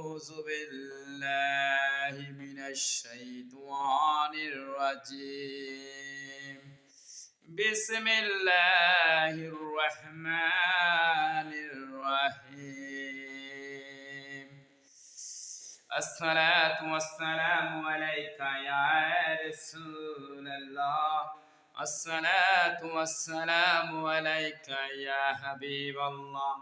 أعوذ بالله من الشيطان الرجيم بسم الله الرحمن الرحيم الصلاة والسلام عليك يا رسول الله الصلاة والسلام عليك يا حبيب الله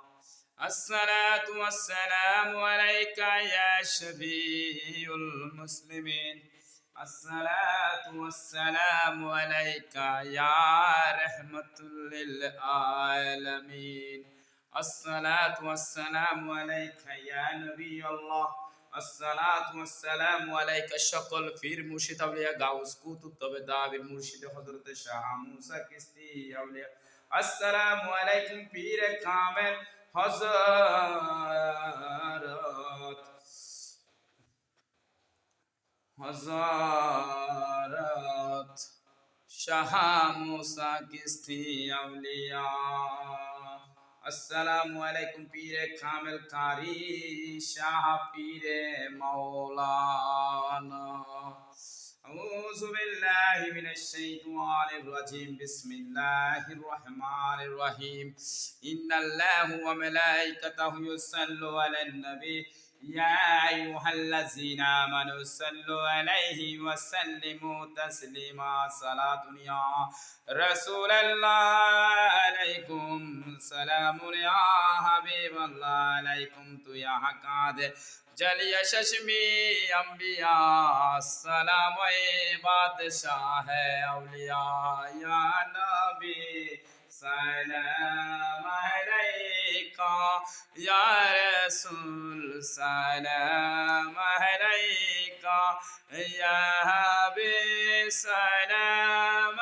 الصلاة والسلام عليك يا شفيع المسلمين الصلاة والسلام عليك يا رحمة للعالمين الصلاة والسلام عليك يا نبي الله الصلاة والسلام عليك সকল পীর মুর্শিদ আউলিয়া গাউস কুতুব তবেদাবির মুর্শিদ হযরত শাহ মুসা চিশতি আউলিয়া আসসালামু আলাইকুম পীর কামেল হযরত শাহ মুসা চিশতি আউলিয়া अस्सलामु अलैकुम पीरे कामिल कारी शाह पीरे मौलाना अऊज़ु बिल्लाहि मिनश शैतानिर रजीम बिस्मिल्लाहिर रहमानिर रहीम इन्नल्लाहा व मलाइकतहु युसल्लू अलन नबी या अय्युहल्लज़ीना आमनू सल्लु अलैहि व सल्लिमू तस्लीमा सलातुन या रसूलल्लाह अलैकुम सलामुन या हबीबल्लाह अलैकुम तु या हकाद जलिया शशमी अंबिया सलाम बादशाह औलिया या नबी सलाम अलैका या रसूल सलाम अलैका या हबीब सलाम